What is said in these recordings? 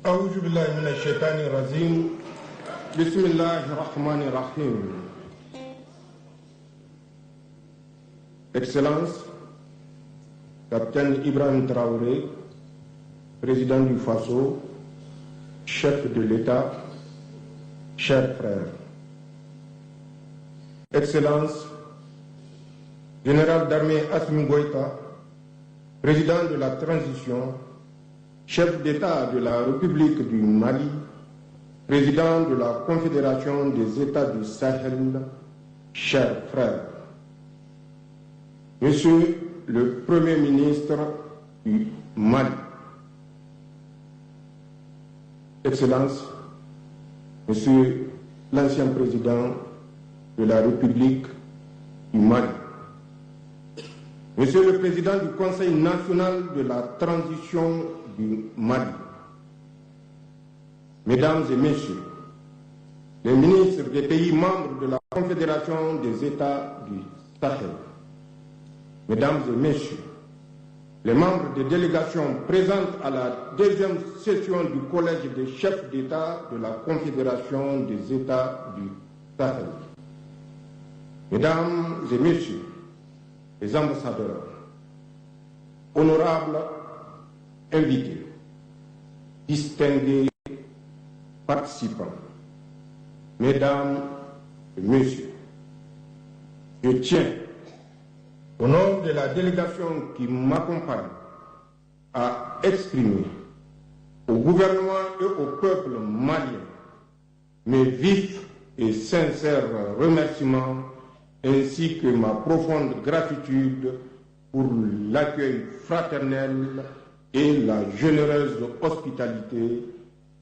أعوذ بالله من الشيطان الرجيم بسم الله الرحمن الرحيم. Excellence, Capitaine Ibrahim Traoré, président du Faso, chef de l'État, chers frères. Excellence, Général d'armée Assimi Goïta, président de la transition, chef d'État de la République du Mali, président de la Confédération des États du Sahel, chers frères. Monsieur le Premier ministre du Mali, Excellence, Monsieur l'ancien président de la République du Mali, Monsieur le Président du Conseil national de la transition du Mali, Mesdames et Messieurs, les ministres des pays membres de la Confédération des États du Sahel, Mesdames et Messieurs, les membres des délégations présentes à la deuxième session du Collège des chefs d'État de la Confédération des États du Sahel, Mesdames et Messieurs, les ambassadeurs, honorables invités, distingués participants, Mesdames et Messieurs, je tiens, au nom de la délégation qui m'accompagne, à exprimer au gouvernement et au peuple malien mes vifs et sincères remerciements ainsi que ma profonde gratitude pour l'accueil fraternel et la généreuse hospitalité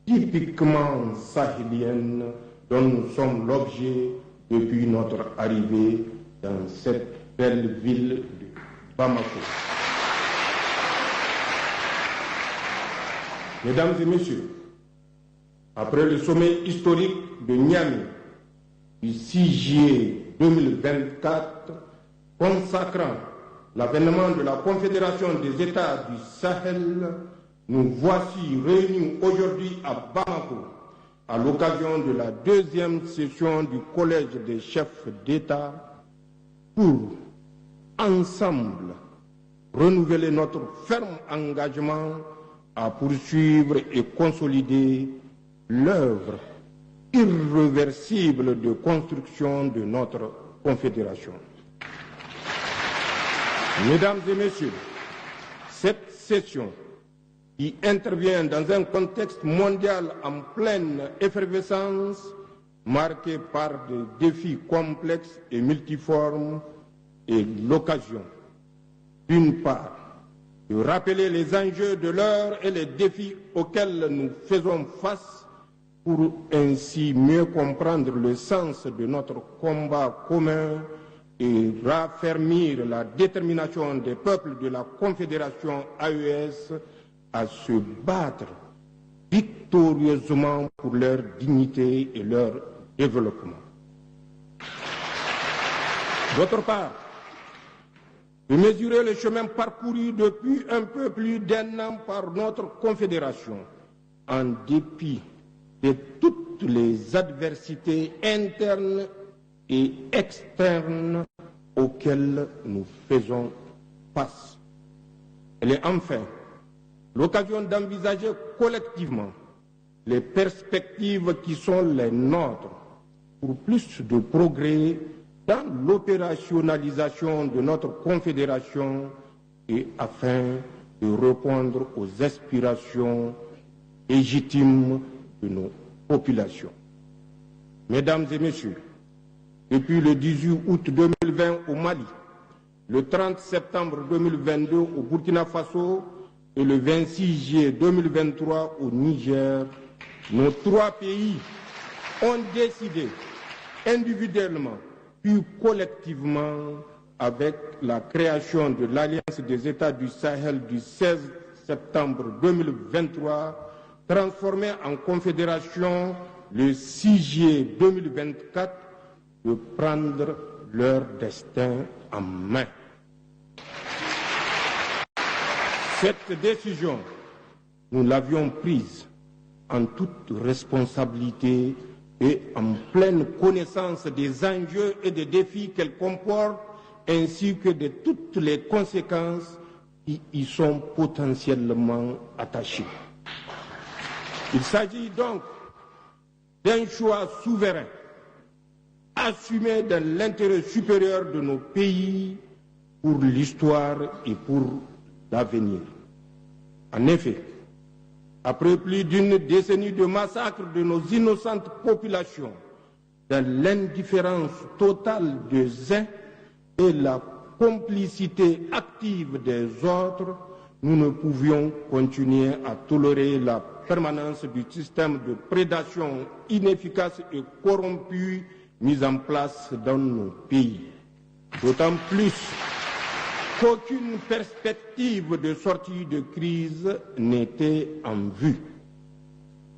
typiquement sahélienne dont nous sommes l'objet depuis notre arrivée dans cette belle ville de Bamako. Mesdames et Messieurs, après le sommet historique de Niamey du 6 juillet 2024, consacrant l'avènement de la Confédération des États du Sahel, nous voici réunis aujourd'hui à Bamako à l'occasion de la deuxième session du Collège des chefs d'État pour, ensemble, renouveler notre ferme engagement à poursuivre et consolider l'œuvre irréversible de construction de notre confédération. Mesdames et Messieurs, cette session qui intervient dans un contexte mondial en pleine effervescence, marqué par des défis complexes et multiformes, est l'occasion, d'une part, de rappeler les enjeux de l'heure et les défis auxquels nous faisons face pour ainsi mieux comprendre le sens de notre combat commun et raffermir la détermination des peuples de la Confédération AES à se battre victorieusement pour leur dignité et leur développement. D'autre part, de mesurer le chemin parcouru depuis un peu plus d'1 an par notre Confédération, en dépit de toutes les adversités internes et externes auxquelles nous faisons face. Elle est enfin l'occasion d'envisager collectivement les perspectives qui sont les nôtres pour plus de progrès dans l'opérationnalisation de notre confédération et afin de répondre aux aspirations légitimes de nos populations. Mesdames et Messieurs, depuis le 18 août 2020 au Mali, le 30 septembre 2022 au Burkina Faso et le 26 juillet 2023 au Niger, nos 3 pays ont décidé individuellement puis collectivement avec la création de l'Alliance des États du Sahel du 16 septembre 2023, transformée en confédération le 6 juillet 2024, de prendre leur destin en main. Cette décision, nous l'avions prise en toute responsabilité et en pleine connaissance des enjeux et des défis qu'elle comporte, ainsi que de toutes les conséquences qui y sont potentiellement attachées. Il s'agit donc d'un choix souverain, assumé dans l'intérêt supérieur de nos pays pour l'histoire et pour l'avenir. En effet, après plus d'une décennie de massacres de nos innocentes populations, dans l'indifférence totale des uns et la complicité active des autres, nous ne pouvions continuer à tolérer la permanence du système de prédation inefficace et corrompu mis en place dans nos pays. D'autant plus qu'aucune perspective de sortie de crise n'était en vue.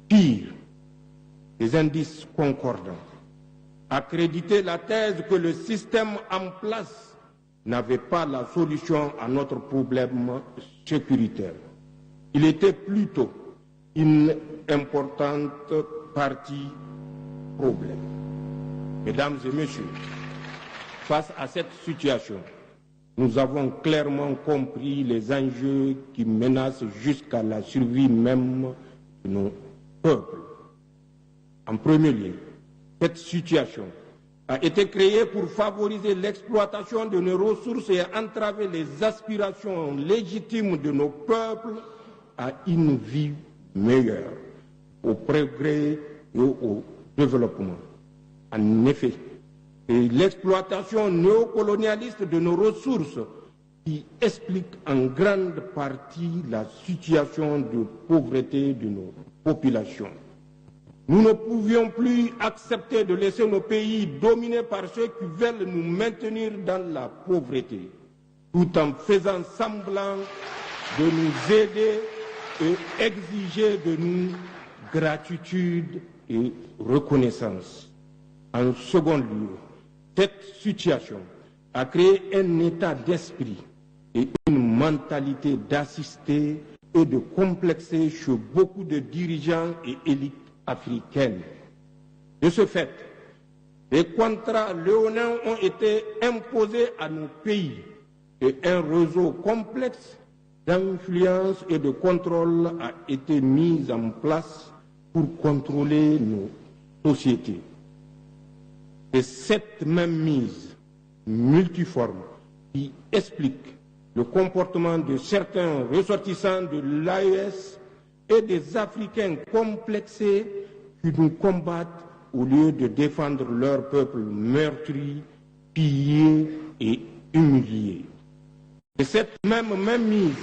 Pire, les indices concordants accréditaient la thèse que le système en place n'avait pas la solution à notre problème sécuritaire. Il était plutôt une importante partie problème. Mesdames et messieurs, face à cette situation, nous avons clairement compris les enjeux qui menacent jusqu'à la survie même de nos peuples. En premier lieu, cette situation a été créée pour favoriser l'exploitation de nos ressources et entraver les aspirations légitimes de nos peuples à une vie meilleure, au progrès et au développement. En effet, c'est l'exploitation néocolonialiste de nos ressources qui explique en grande partie la situation de pauvreté de nos populations. Nous ne pouvions plus accepter de laisser nos pays dominés par ceux qui veulent nous maintenir dans la pauvreté, tout en faisant semblant de nous aider et exiger de nous gratitude et reconnaissance. En second lieu, cette situation a créé un état d'esprit et une mentalité d'assister et de complexer chez beaucoup de dirigeants et élites africaines. De ce fait, des contrats léonins ont été imposés à nos pays et un réseau complexe d'influence et de contrôle a été mis en place pour contrôler nos sociétés. C'est cette même mise multiforme qui explique le comportement de certains ressortissants de l'AES et des Africains complexés qui nous combattent au lieu de défendre leur peuple meurtri, pillé et humilié. C'est cette même mise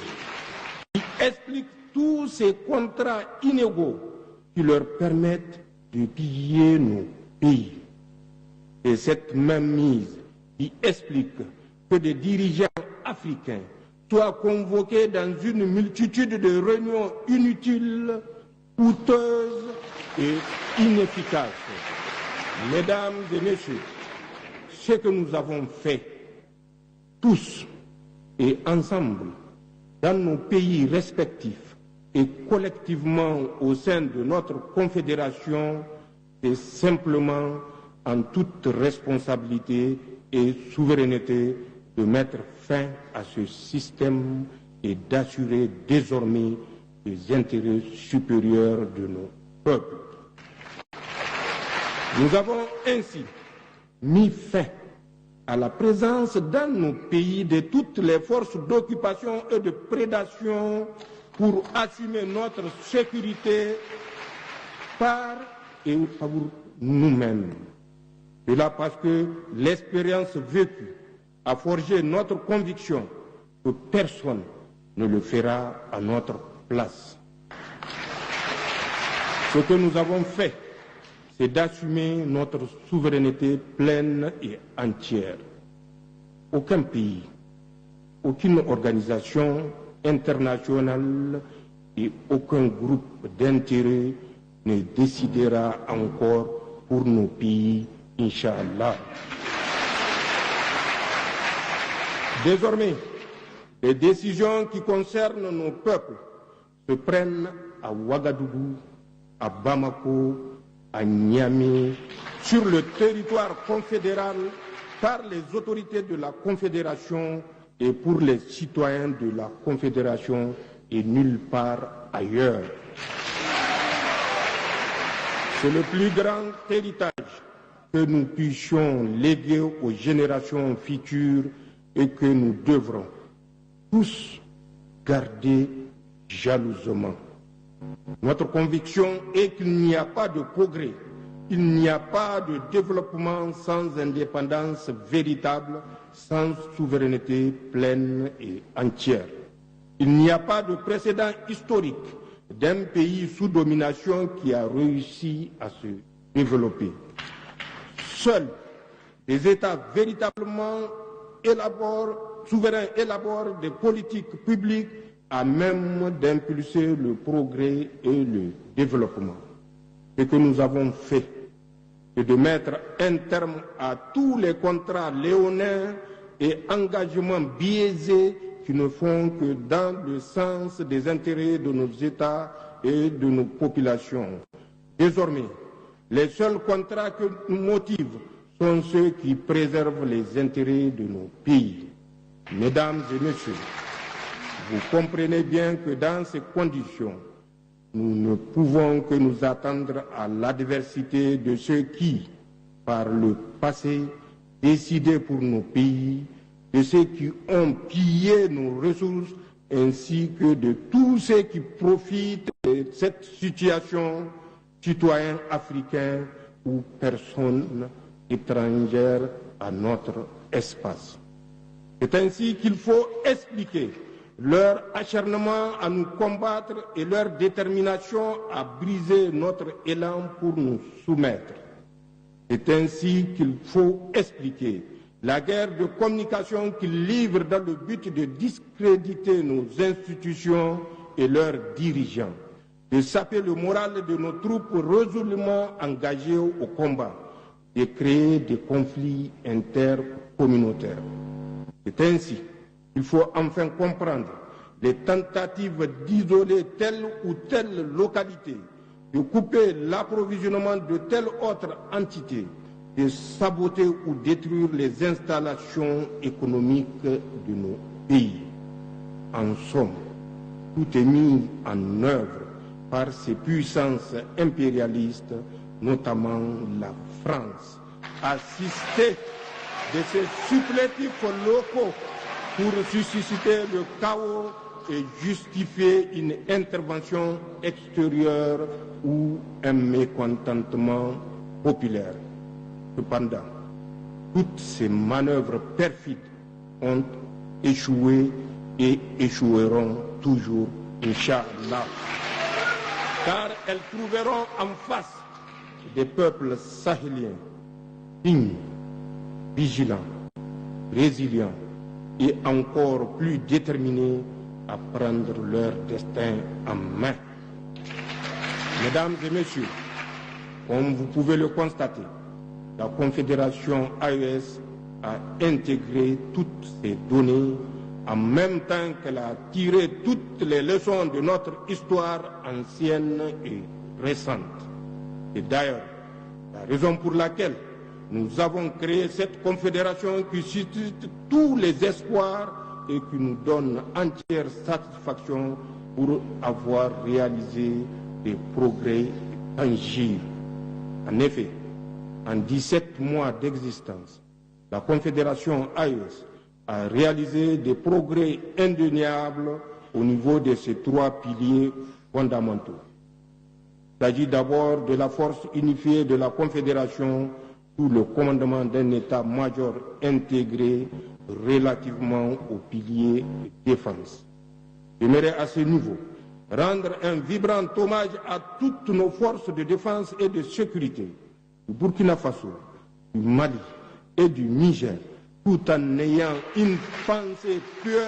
qui explique tous ces contrats inégaux qui leur permettent de piller nos pays. Et cette même mise qui explique que des dirigeants africains soient convoqués dans une multitude de réunions inutiles, coûteuses et inefficaces. Mesdames et messieurs, ce que nous avons fait, tous et ensemble, dans nos pays respectifs et collectivement au sein de notre confédération, c'est simplement en toute responsabilité et souveraineté de mettre fin à ce système et d'assurer désormais les intérêts supérieurs de nos peuples. Nous avons ainsi mis fin à la présence dans nos pays de toutes les forces d'occupation et de prédation pour assumer notre sécurité par et pour nous-mêmes. Et là parce que l'expérience vécue a forgé notre conviction que personne ne le fera à notre place. Ce que nous avons fait, c'est d'assumer notre souveraineté pleine et entière. Aucun pays, aucune organisation internationale et aucun groupe d'intérêt ne décidera encore pour nos pays, Inch'Allah. Désormais, les décisions qui concernent nos peuples se prennent à Ouagadougou, à Bamako, à Niamey, sur le territoire confédéral, par les autorités de la Confédération et pour les citoyens de la Confédération et nulle part ailleurs. C'est le plus grand héritage que nous puissions léguer aux générations futures et que nous devrons tous garder jalousement. Notre conviction est qu'il n'y a pas de progrès, il n'y a pas de développement sans indépendance véritable, sans souveraineté pleine et entière. Il n'y a pas de précédent historique d'un pays sous domination qui a réussi à se développer. Seuls des États véritablement souverains élaborent des politiques publiques à même d'impulser le progrès et le développement. Ce que nous avons fait, c'est de mettre un terme à tous les contrats léonins et engagements biaisés qui ne font que dans le sens des intérêts de nos États et de nos populations. Désormais, les seuls contrats que nous motivent sont ceux qui préservent les intérêts de nos pays. Mesdames et messieurs, vous comprenez bien que dans ces conditions, nous ne pouvons que nous attendre à l'adversité de ceux qui, par le passé, décidaient pour nos pays, de ceux qui ont pillé nos ressources, ainsi que de tous ceux qui profitent de cette situation, citoyens africains ou personnes étrangères à notre espace. C'est ainsi qu'il faut expliquer leur acharnement à nous combattre et leur détermination à briser notre élan pour nous soumettre. C'est ainsi qu'il faut expliquer la guerre de communication qu'ils livrent dans le but de discréditer nos institutions et leurs dirigeants, de saper le moral de nos troupes résolument engagées au combat, de créer des conflits intercommunautaires. C'est ainsi qu'il faut enfin comprendre les tentatives d'isoler telle ou telle localité, de couper l'approvisionnement de telle autre entité, de saboter ou détruire les installations économiques de nos pays. En somme, tout est mis en œuvre par ces puissances impérialistes, notamment la France, assistée de ces supplétifs locaux pour susciter le chaos et justifier une intervention extérieure ou un mécontentement populaire. Cependant, toutes ces manœuvres perfides ont échoué et échoueront toujours, Inch'Allah, car elles trouveront en face des peuples sahéliens dignes, vigilants, résilients et encore plus déterminés à prendre leur destin en main. Mesdames et messieurs, comme vous pouvez le constater, la Confédération AES a intégré toutes ces données en même temps qu'elle a tiré toutes les leçons de notre histoire ancienne et récente. Et d'ailleurs, la raison pour laquelle nous avons créé cette confédération qui suscite tous les espoirs et qui nous donne entière satisfaction pour avoir réalisé des progrès tangibles. En effet, en 17 mois d'existence, la Confédération AES a réalisé des progrès indéniables au niveau de ces trois piliers fondamentaux. Il s'agit d'abord de la force unifiée de la Confédération sous le commandement d'un état-major intégré relativement au pilier de défense. J'aimerais à ce niveau rendre un vibrant hommage à toutes nos forces de défense et de sécurité du Burkina Faso, du Mali et du Niger, tout en ayant une pensée pieuse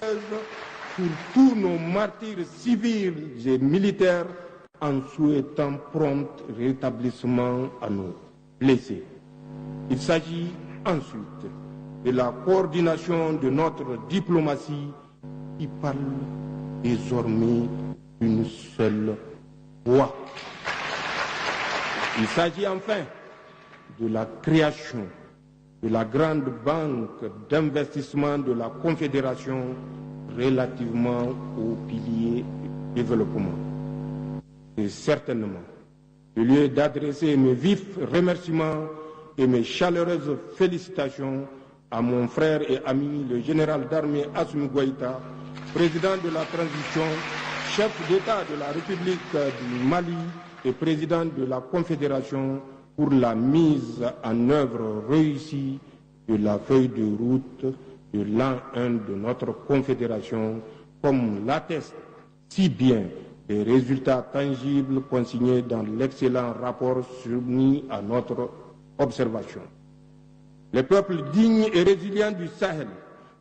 pour tous nos martyrs civils et militaires, en souhaitant prompt rétablissement à nos blessés. Il s'agit ensuite de la coordination de notre diplomatie qui parle désormais d'une seule voix. Il s'agit enfin de la création de la grande banque d'investissement de la Confédération relativement au pilier du développement. C'est certainement le lieu d'adresser mes vifs remerciements et mes chaleureuses félicitations à mon frère et ami le général d'armée Assimi Goïta, président de la transition, chef d'État de la République du Mali et président de la Confédération, pour la mise en œuvre réussie de la feuille de route de l'an 1 de notre Confédération, comme l'attestent si bien les résultats tangibles consignés dans l'excellent rapport soumis à notre observation. Les peuples dignes et résilients du Sahel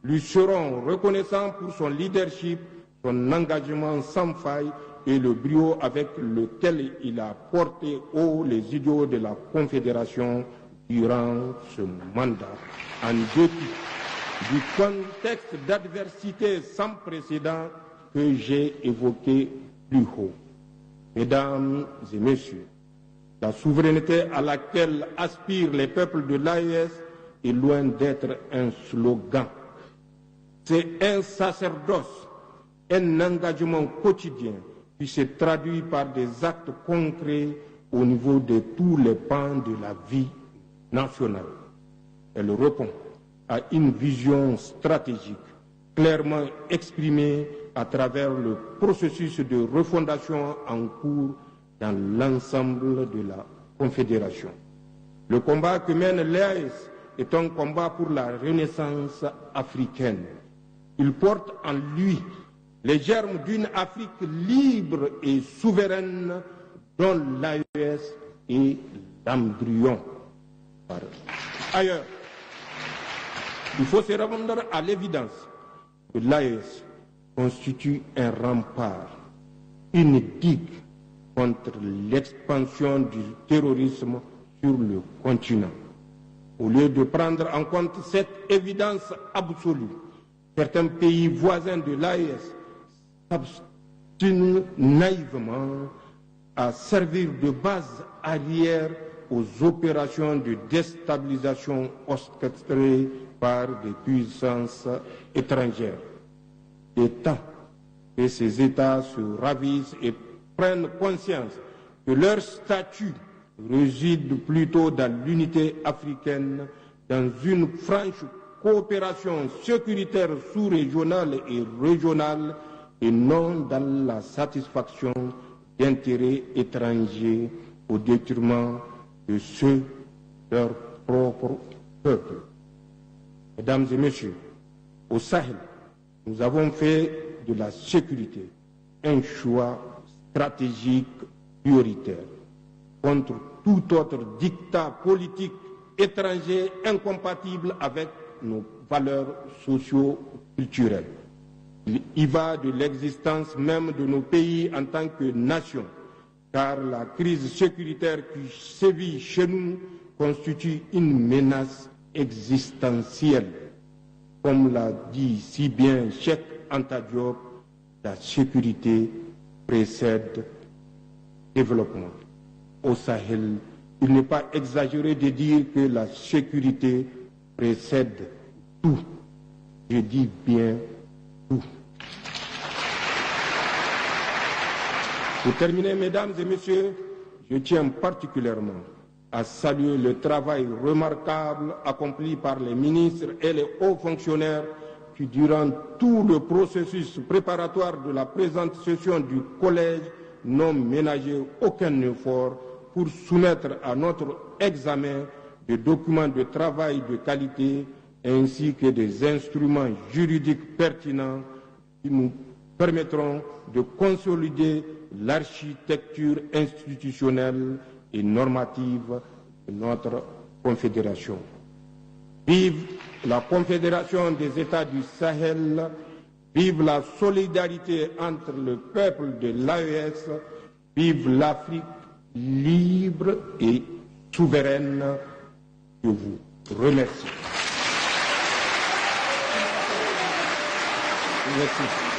lui seront reconnaissants pour son leadership, son engagement sans faille et le brio avec lequel il a porté haut les idéaux de la Confédération durant ce mandat, en dépit du contexte d'adversité sans précédent que j'ai évoqué plus haut. Mesdames et messieurs, la souveraineté à laquelle aspirent les peuples de l'AES est loin d'être un slogan. C'est un sacerdoce, un engagement quotidien qui se traduit par des actes concrets au niveau de tous les pans de la vie nationale. Elle répond à une vision stratégique clairement exprimée à travers le processus de refondation en cours dans l'ensemble de la Confédération. Le combat que mène l'AES est un combat pour la renaissance africaine. Il porte en lui les germes d'une Afrique libre et souveraine dont l'AES est l'embryon. Par ailleurs, il faut se rendre à l'évidence que l'AES constitue un rempart, une digue contre l'expansion du terrorisme sur le continent. Au lieu de prendre en compte cette évidence absolue, certains pays voisins de l'AES s'obstinent naïvement à servir de base arrière aux opérations de déstabilisation orchestrées par des puissances étrangères. Il est temps que ces États se ravissent et prennent conscience que leur statut réside plutôt dans l'unité africaine, dans une franche coopération sécuritaire sous-régionale et régionale, et non dans la satisfaction d'intérêts étrangers au détriment de ceux de leur propre peuple. Mesdames et messieurs, au Sahel, nous avons fait de la sécurité un choix stratégique prioritaire contre tout autre dictat politique étranger incompatible avec nos valeurs socio-culturelles. Il y va de l'existence même de nos pays en tant que nation, car la crise sécuritaire qui sévit chez nous constitue une menace existentielle. Comme l'a dit si bien Cheikh Anta Diop, la sécurité précède le développement. Au Sahel, il n'est pas exagéré de dire que la sécurité précède tout. Je dis bien tout. Pour terminer, mesdames et messieurs, je tiens particulièrement à saluer le travail remarquable accompli par les ministres et les hauts fonctionnaires qui, durant tout le processus préparatoire de la présente session du Collège, n'ont ménagé aucun effort pour soumettre à notre examen des documents de travail de qualité ainsi que des instruments juridiques pertinents qui nous permettront de consolider l'architecture institutionnelle et normative de notre Confédération. Vive la Confédération des États du Sahel, vive la solidarité entre le peuple de l'AES, vive l'Afrique libre et souveraine. Je vous remercie. Merci.